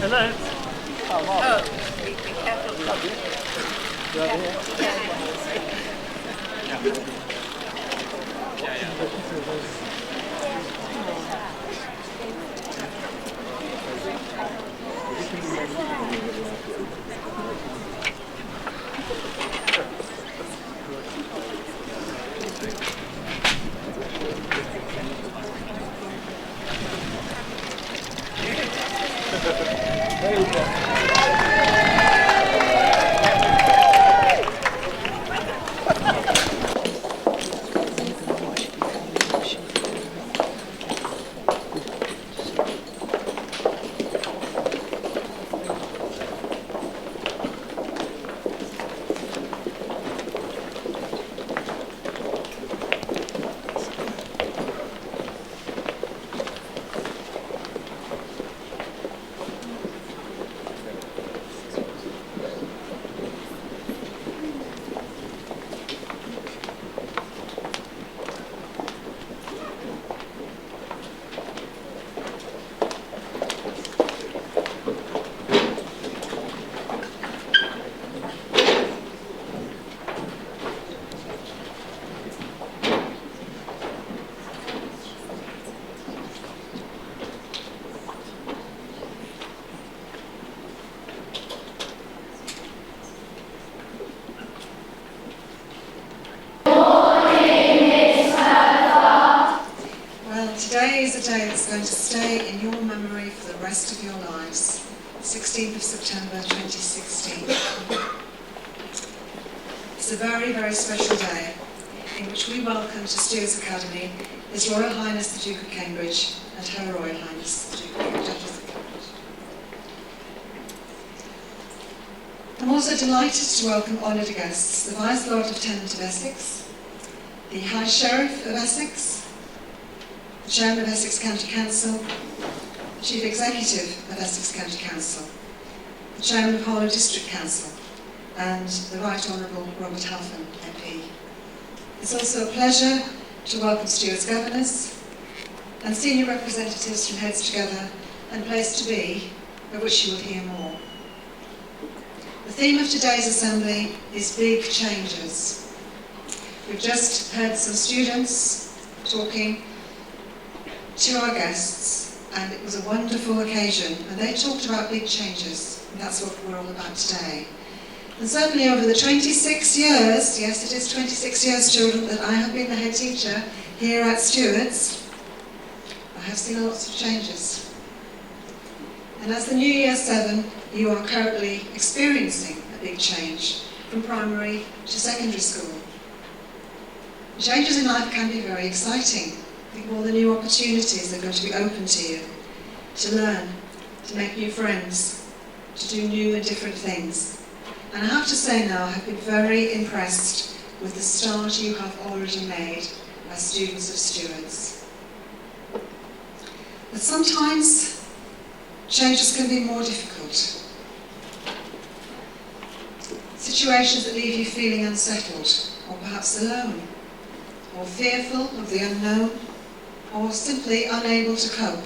Hello. Oh, be careful. Today is a day that's going to stay in your memory for the rest of your lives. 16th of September 2016. It's a very, very special day in which we welcome to Stewards Academy His Royal Highness the Duke of Cambridge and Her Royal Highness the Duchess of Cambridge. I'm also delighted to welcome honoured guests, the Vice Lord Lieutenant of Essex, the High Sheriff of Essex, the Chairman of Essex County Council, the Chief Executive of Essex County Council, the Chairman of Harlow District Council, and the Right Honourable Robert Halfon, MP. It's also a pleasure to welcome Stewards Governors and senior representatives from Heads Together and Place to Be, of which you will hear more. The theme of today's assembly is Big Changes. We've just heard some students talking to our guests, and it was a wonderful occasion, and they talked about big changes, and that's what we're all about today. And certainly over the 26 years, yes it is 26 years children, that I have been the head teacher here at Stewards, I have seen lots of changes. And as the new Year 7, you are currently experiencing a big change from primary to secondary school. Changes in life can be very exciting. I think all the new opportunities are going to be open to you. to learn, to make new friends, to do new and different things. And I have to say now, I've been very impressed with the start you have already made as students of Stewards. But sometimes changes can be more difficult. Situations that leave you feeling unsettled, or perhaps alone, or fearful of the unknown, or simply unable to cope.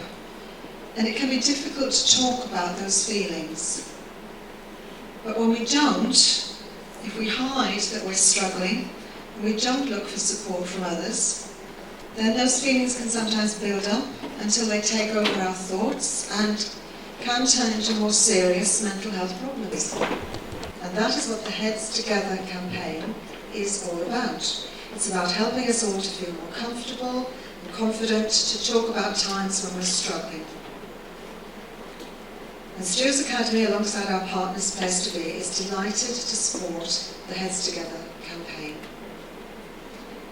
And it can be difficult to talk about those feelings. But when we don't, if we hide that we're struggling, and we don't look for support from others, then those feelings can sometimes build up until they take over our thoughts and can turn into more serious mental health problems. And that is what the Heads Together campaign is all about. It's about helping us all to feel more comfortable and confident to talk about times when we're struggling. And Stewards Academy, alongside our partners Place to Be, is delighted to support the Heads Together campaign.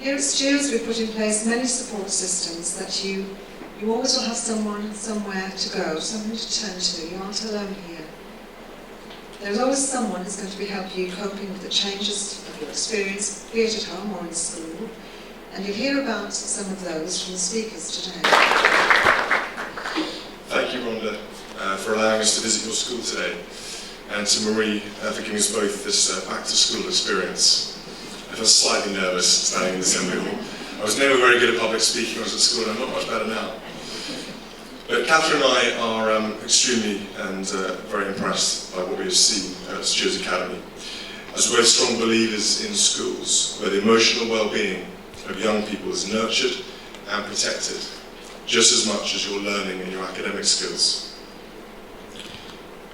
Here at Stewards, we've put in place many support systems that you always will have someone somewhere to go, someone to turn to. You aren't alone here. There's always someone who's going to be helping you coping with the changes of your experience, be it at home or in school. And you'll hear about some of those from the speakers today. Thank you, Rhonda, for allowing us to visit your school today, and to Marie for giving us both this back-to-school experience. I feel slightly nervous standing in the assembly hall. I was never very good at public speaking when I was at school, and I'm not much better now. But Catherine and I are extremely and very impressed by what we have seen at Stewards Academy, as we're strong believers in schools where the emotional well-being of young people is nurtured and protected, just as much as your learning and your academic skills.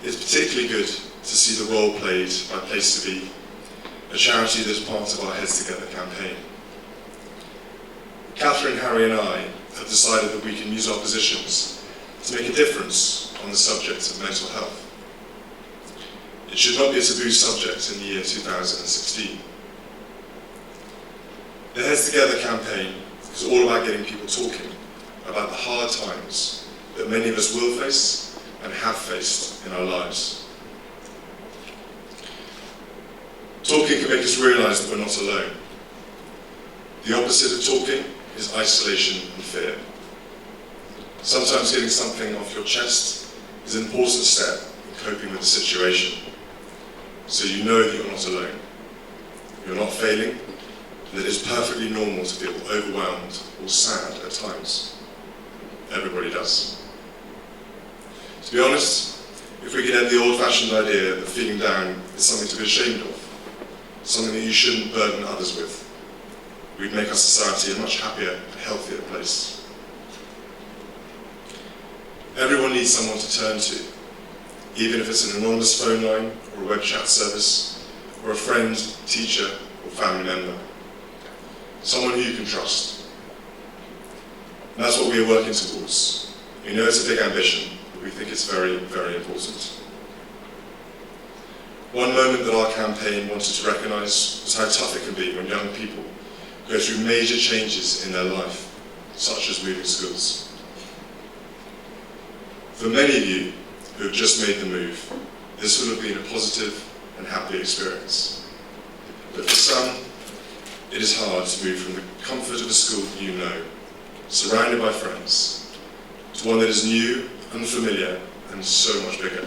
It's particularly good to see the role played by Place to Be, a charity that is part of our Heads Together campaign. Catherine, Harry and I have decided that we can use our positions to make a difference on the subject of mental health. It should not be a taboo subject in the year 2016. The Heads Together campaign is all about getting people talking about the hard times that many of us will face and have faced in our lives. Talking can make us realise that we're not alone. The opposite of talking is isolation and fear. Sometimes getting something off your chest is an important step in coping with the situation, so you know that you're not alone. You're not failing, and that it's perfectly normal to feel overwhelmed or sad at times. Everybody does. To be honest, if we could end the old-fashioned idea that feeling down is something to be ashamed of, something that you shouldn't burden others with, we'd make our society a much happier and healthier place. Everyone needs someone to turn to, even if it's an anonymous phone line or a web chat service, or a friend, teacher, or family member. Someone who you can trust. And that's what we are working towards. We know it's a big ambition, but we think it's very, very important. One moment that our campaign wanted to recognise was how tough it can be when young people go through major changes in their life, such as moving schools. For many of you who have just made the move, this will have been a positive and happy experience. But for some, it is hard to move from the comfort of a school that you know, surrounded by friends, to one that is new, unfamiliar, and so much bigger.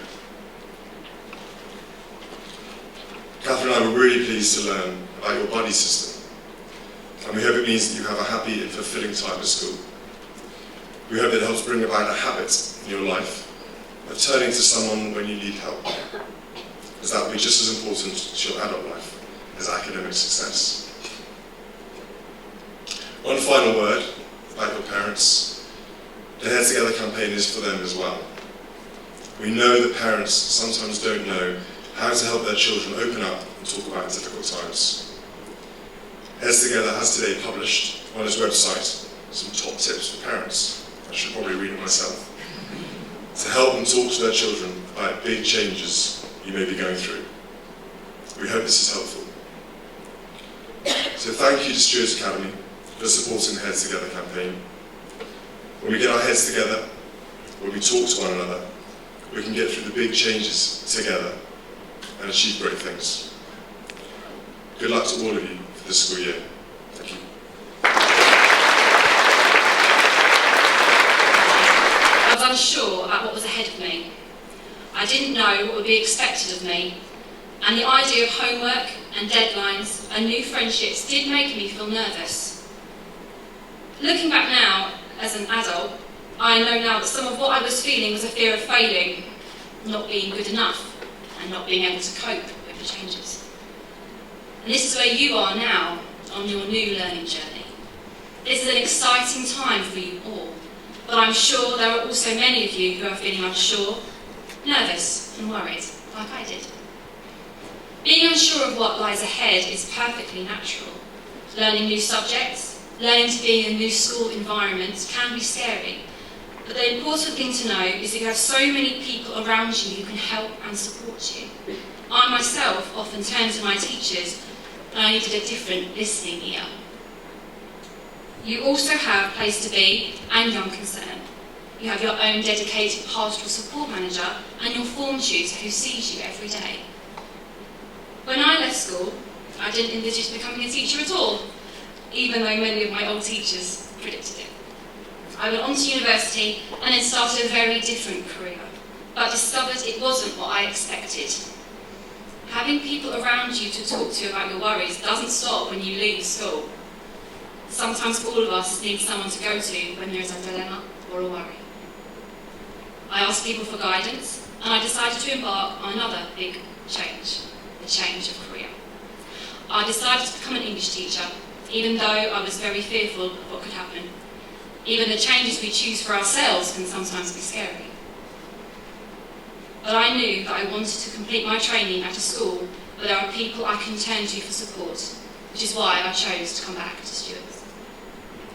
Catherine and I were really pleased to learn about your buddy system, and we hope it means that you have a happy and fulfilling time at school. We hope that it helps bring about a habit in your life of turning to someone when you need help, as that will be just as important to your adult life as academic success. One final word about your parents. The Heads Together campaign is for them as well. We know that parents sometimes don't know how to help their children open up and talk about difficult times. Heads Together has today published on its website some top tips for parents. I should probably read it myself. To help them talk to their children about big changes you may be going through. We hope this is helpful. So thank you to Stewards Academy for supporting the Heads Together campaign. When we get our heads together, where we talk to one another, we can get through the big changes together and achieve great things. Good luck to all of you for this school year. Thank you. I was unsure about what was ahead of me. I didn't know what would be expected of me, and the idea of homework and deadlines and new friendships did make me feel nervous. Looking back now, as an adult, I know now that some of what I was feeling was a fear of failing, not being good enough, and not being able to cope with the changes. And this is where you are now on your new learning journey. This is an exciting time for you all, but I'm sure there are also many of you who are feeling unsure, nervous and worried, like I did. Being unsure of what lies ahead is perfectly natural. Learning new subjects, learning to be in a new school environment can be scary, but the important thing to know is that you have so many people around you who can help and support you. I myself often turned to my teachers and I needed a different listening ear. You also have Place to Be and Young Concern. You have your own dedicated pastoral support manager and your form tutor who sees you every day. When I left school, I didn't envisage becoming a teacher at all, even though many of my old teachers predicted it. I went on to university and then started a very different career, but discovered it wasn't what I expected. Having people around you to talk to about your worries doesn't stop when you leave school. Sometimes all of us need someone to go to when there is a dilemma or a worry. I asked people for guidance, and I decided to embark on another big change, the change of career. I decided to become an English teacher, even though I was very fearful of what could happen. Even the changes we choose for ourselves can sometimes be scary. But I knew that I wanted to complete my training at a school where there are people I can turn to for support, which is why I chose to come back to Stewards.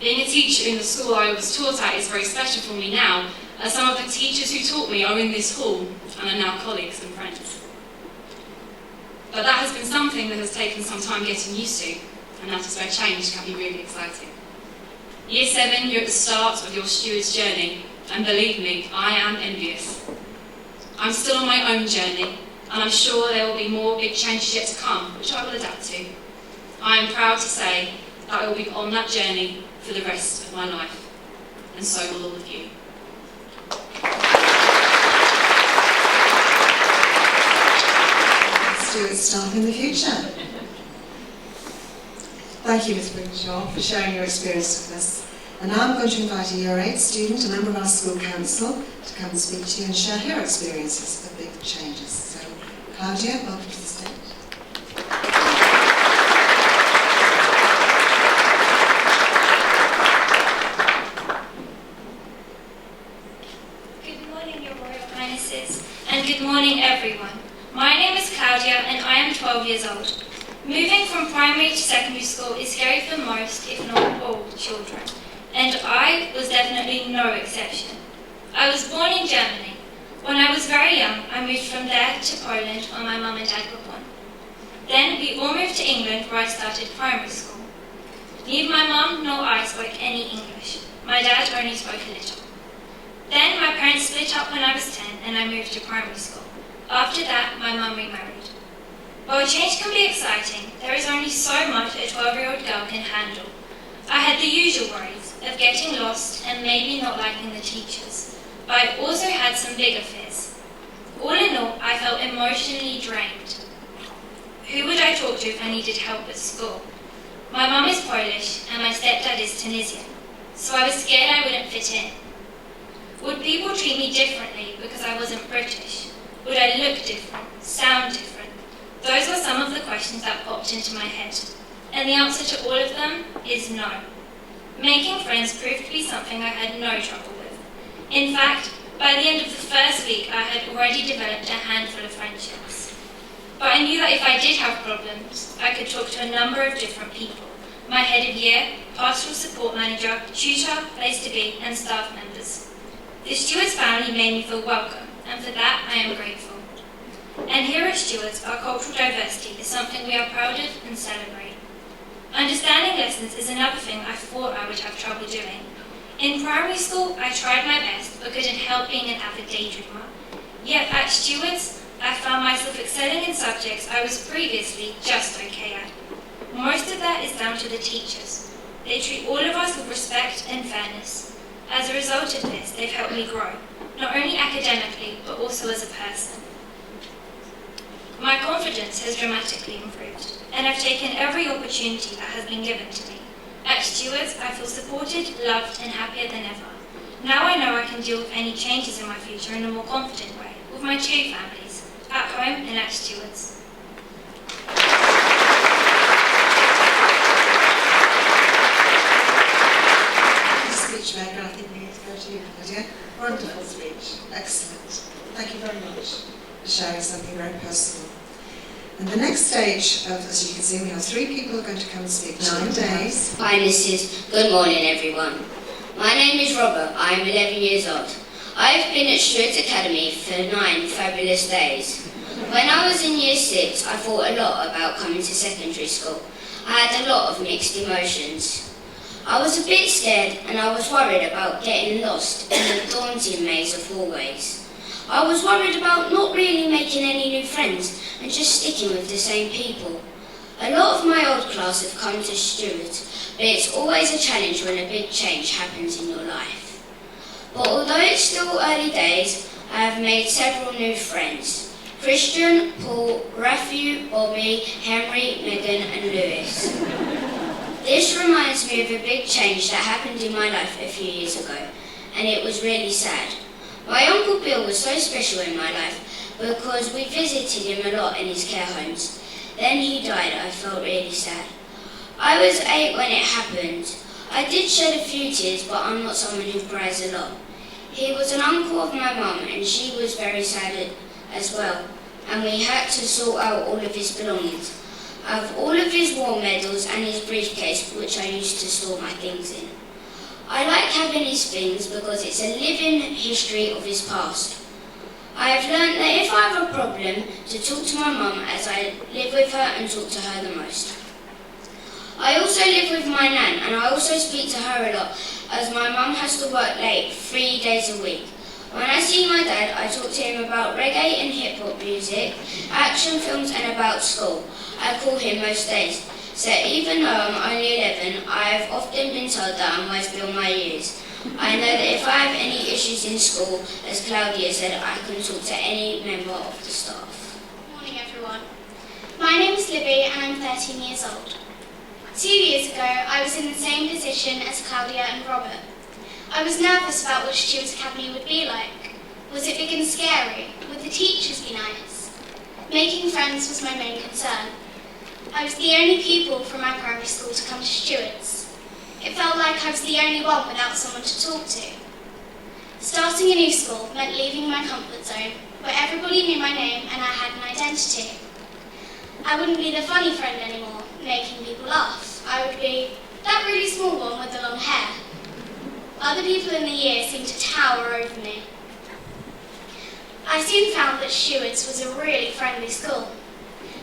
Being a teacher in the school I was taught at is very special for me now, as some of the teachers who taught me are in this hall and are now colleagues and friends. But that has been something that has taken some time getting used to, and that is where change can be really exciting. Year 7, you're at the start of your Stewards journey, and believe me, I am envious. I'm still on my own journey, and I'm sure there will be more big changes yet to come, which I will adapt to. I am proud to say that I will be on that journey for the rest of my life, and so will all of you. Stewards staff in the future. Thank you, Ms. Brinkenshaw, for sharing your experience with us. And now I'm going to invite a Year 8 student, a member of our school council, to come and speak to you and share her experiences of big changes. So, Claudia, welcome to the stage. Good morning, Your Royal Highnesses, and good morning, everyone. My name is Claudia, and I am 12 years old. Moving from primary to secondary school is scary for most, if not all, children, and I was definitely no exception. I was born in Germany. When I was very young, I moved from there to Poland where my mum and dad were born. Then we all moved to England where I started primary school. Neither my mum nor I spoke any English. My dad only spoke a little. Then my parents split up when I was 10 and I moved to primary school. After that, my mum remarried. While change can be exciting, there is only so much a 12-year-old girl can handle. I had the usual worries of getting lost and maybe not liking the teachers, but I also had some bigger fears. All in all, I felt emotionally drained. Who would I talk to if I needed help at school? My mum is Polish and my stepdad is Tunisian, so I was scared I wouldn't fit in. Would people treat me differently because I wasn't British? Would I look different, sound different? Those were some of the questions that popped into my head, and the answer to all of them is no. Making friends proved to be something I had no trouble with. In fact, by the end of the first week, I had already developed a handful of friendships. But I knew that if I did have problems, I could talk to a number of different people. My head of year, pastoral support manager, tutor, place to be, and staff members. The Stewards family made me feel welcome, and for that I am grateful. And here at Stewards, our cultural diversity is something we are proud of and celebrate. Understanding lessons is another thing I thought I would have trouble doing. In primary school, I tried my best but couldn't help being an avid daydreamer. Yet at Stewards, I found myself excelling in subjects I was previously just okay at. Most of that is down to the teachers. They treat all of us with respect and fairness. As a result of this, they've helped me grow, not only academically, but also as a person. My confidence has dramatically improved, and I've taken every opportunity that has been given to me. At Stewards, I feel supported, loved, and happier than ever. Now I know I can deal with any changes in my future in a more confident way, with my two families, at home and at Stewards. Speechmaker, I think we need to go to you, Lydia. Wonderful speech. Excellent. Thank you very much for sharing something very personal. And the next stage, as you can see, we have 3 people who are going to come and speak 9 days. Highnesses, good morning everyone. My name is Robert, I am 11 years old. I have been at Stewards Academy for 9 fabulous days. When I was in year 6, I thought a lot about coming to secondary school. I had a lot of mixed emotions. I was a bit scared and I was worried about getting lost in the daunting maze of hallways. I was worried about not really making any new friends and just sticking with the same people. A lot of my old class have come to Stewards, but it's always a challenge when a big change happens in your life. But although it's still early days, I have made several new friends. Christian, Paul, Raphael, Bobby, Henry, Megan and Lewis. This reminds me of a big change that happened in my life a few years ago, and it was really sad. My Uncle Bill was so special in my life because we visited him a lot in his care homes. Then he died. I felt really sad. I was 8 when it happened. I did shed a few tears, but I'm not someone who cries a lot. He was an uncle of my mum and she was very sad as well, and we had to sort out all of his belongings. I have all of his war medals and his briefcase, which I used to store my things in. I like having his things because it's a living history of his past. I have learned that if I have a problem, to talk to my mum, as I live with her and talk to her the most. I also live with my nan and I also speak to her a lot, as my mum has to work late 3 days a week. When I see my dad, I talk to him about reggae and hip-hop music, action films and about school. I call him most days. So even though I'm only 11, I have often been told that I'm wise beyond my years. I know that if I have any issues in school, as Claudia said, I can talk to any member of the staff. Good morning everyone. My name is Libby and I'm 13 years old. 2 years ago, I was in the same position as Claudia and Robert. I was nervous about what Stewards Academy would be like. Was it big and scary? Would the teachers be nice? Making friends was my main concern. I was the only pupil from my primary school to come to Stewards. It felt like I was the only one without someone to talk to. Starting a new school meant leaving my comfort zone, where everybody knew my name and I had an identity. I wouldn't be the funny friend anymore, making people laugh. I would be that really small one with the long hair. Other people in the year seemed to tower over me. I soon found that Stewards was a really friendly school.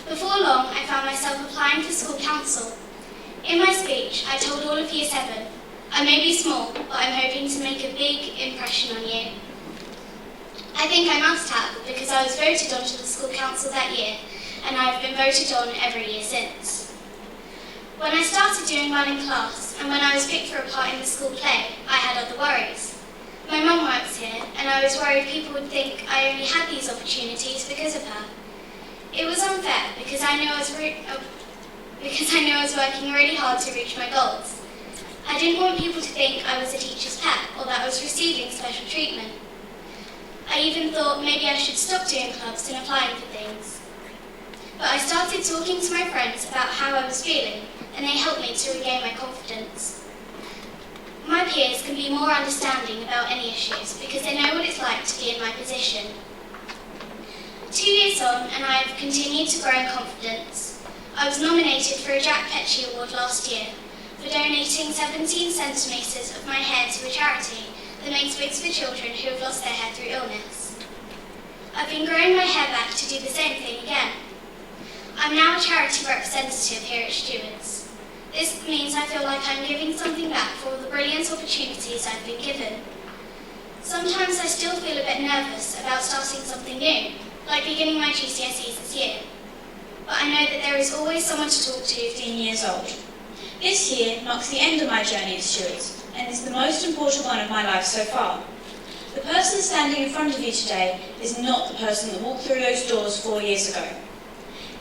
Before long, I found myself applying for school council. In my speech, I told all of Year 7, I may be small, but I'm hoping to make a big impression on you. I think I must have, because I was voted onto the school council that year, and I've been voted on every year since. When I started doing well in class, and when I was picked for a part in the school play, I had other worries. My mum works here, and I was worried people would think I only had these opportunities because of her. It was unfair, because I knew I was working really hard to reach my goals. I didn't want people to think I was a teacher's pet, or that I was receiving special treatment. I even thought maybe I should stop doing clubs and applying for things. But I started talking to my friends about how I was feeling, and they helped me to regain my confidence. My peers can be more understanding about any issues because they know what it's like to be in my position. 2 years on, and I have continued to grow in confidence. I was nominated for a Jack Petchey Award last year for donating 17 centimetres of my hair to a charity that makes wigs for children who have lost their hair through illness. I've been growing my hair back to do the same thing again. I'm now a charity representative here at Stewards. This means I feel like I'm giving something back for all the brilliant opportunities I've been given. Sometimes I still feel a bit nervous about starting something new, like beginning my GCSEs this year. But I know that there is always someone to talk to. 15 years old. This year marks the end of my journey at Stewards and is the most important one of my life so far. The person standing in front of you today is not the person that walked through those doors 4 years ago.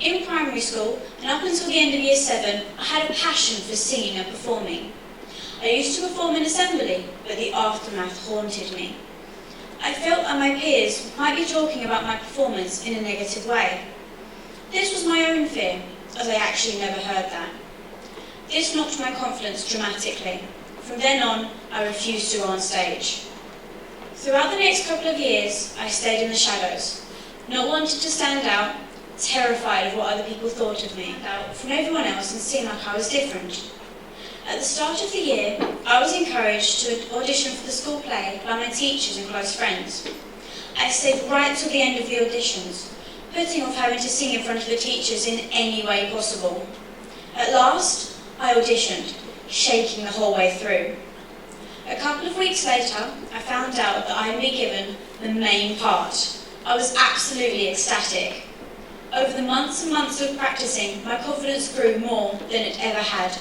In primary school, and up until the end of year 7, I had a passion for singing and performing. I used to perform in assembly, but the aftermath haunted me. I felt that my peers might be talking about my performance in a negative way. This was my own fear, as I actually never heard that. This knocked my confidence dramatically. From then on, I refused to go on stage. Throughout the next couple of years, I stayed in the shadows, not wanting to stand out, terrified of what other people thought of me, out from everyone else and seemed like I was different. At the start of the year, I was encouraged to audition for the school play by my teachers and close friends. I stayed right till the end of the auditions, putting off having to sing in front of the teachers in any way possible. At last, I auditioned, shaking the whole way through. A couple of weeks later, I found out that I had been given the main part. I was absolutely ecstatic. Over the months and months of practicing, my confidence grew more than it ever had.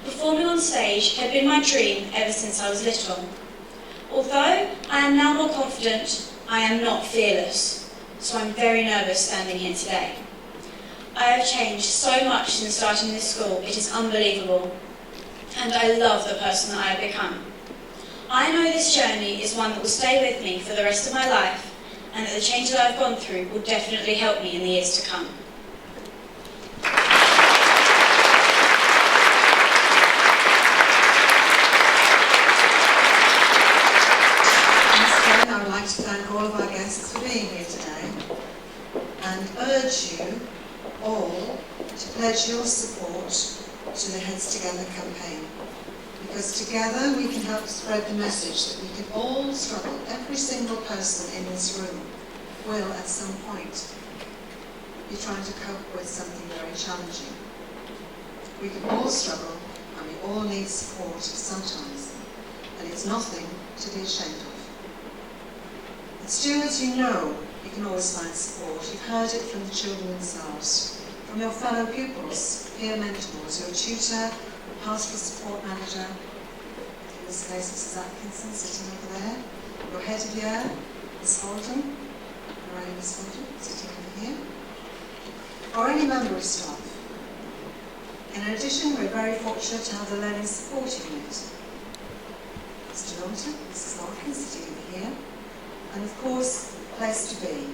Performing on stage had been my dream ever since I was little. Although I am now more confident, I am not fearless, so I'm very nervous standing here today. I have changed so much since starting this school, it is unbelievable, and I love the person that I have become. I know this journey is one that will stay with me for the rest of my life, and that the change that I've gone through will definitely help me in the years to come. I would like to thank all of our guests for being here today and urge you all to pledge your support to the Heads Together campaign, because together we can help spread the message that we can all struggle. Every single person in this room will at some point be trying to cope with something very challenging. We can all struggle and we all need support sometimes, and it's nothing to be ashamed of. At Stewards, you know you can always find support. You've heard it from the children themselves, from your fellow pupils, peer mentors, your tutor, your pastoral support manager, in this case Mrs. Atkinson sitting over there, your head of year, Miss Holden, Lorraine Miss Holden, sitting over here, or any member of staff. In addition, we're very fortunate to have the Learning Support Unit. Mr. Norton, Mrs. Larkins sitting over here, and of course, the place to be.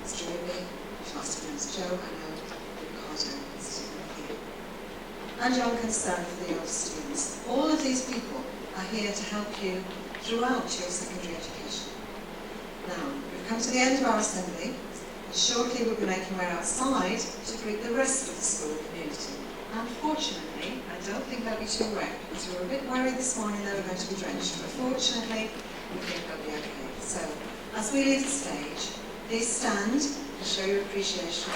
Mr. Ruby, which must have been Miss Jo, I know, Ricardo, sitting over here. And your concern for the older students. All of these people are here to help you throughout your secondary education. Now, we've come to the end of our assembly, and shortly we'll be making our way outside to greet the rest of the school community. Unfortunately, I don't think they'll be too wet, because we were a bit worried this morning they were going to be drenched, but fortunately, we think they'll be okay. So, as we leave the stage, please stand and show your appreciation.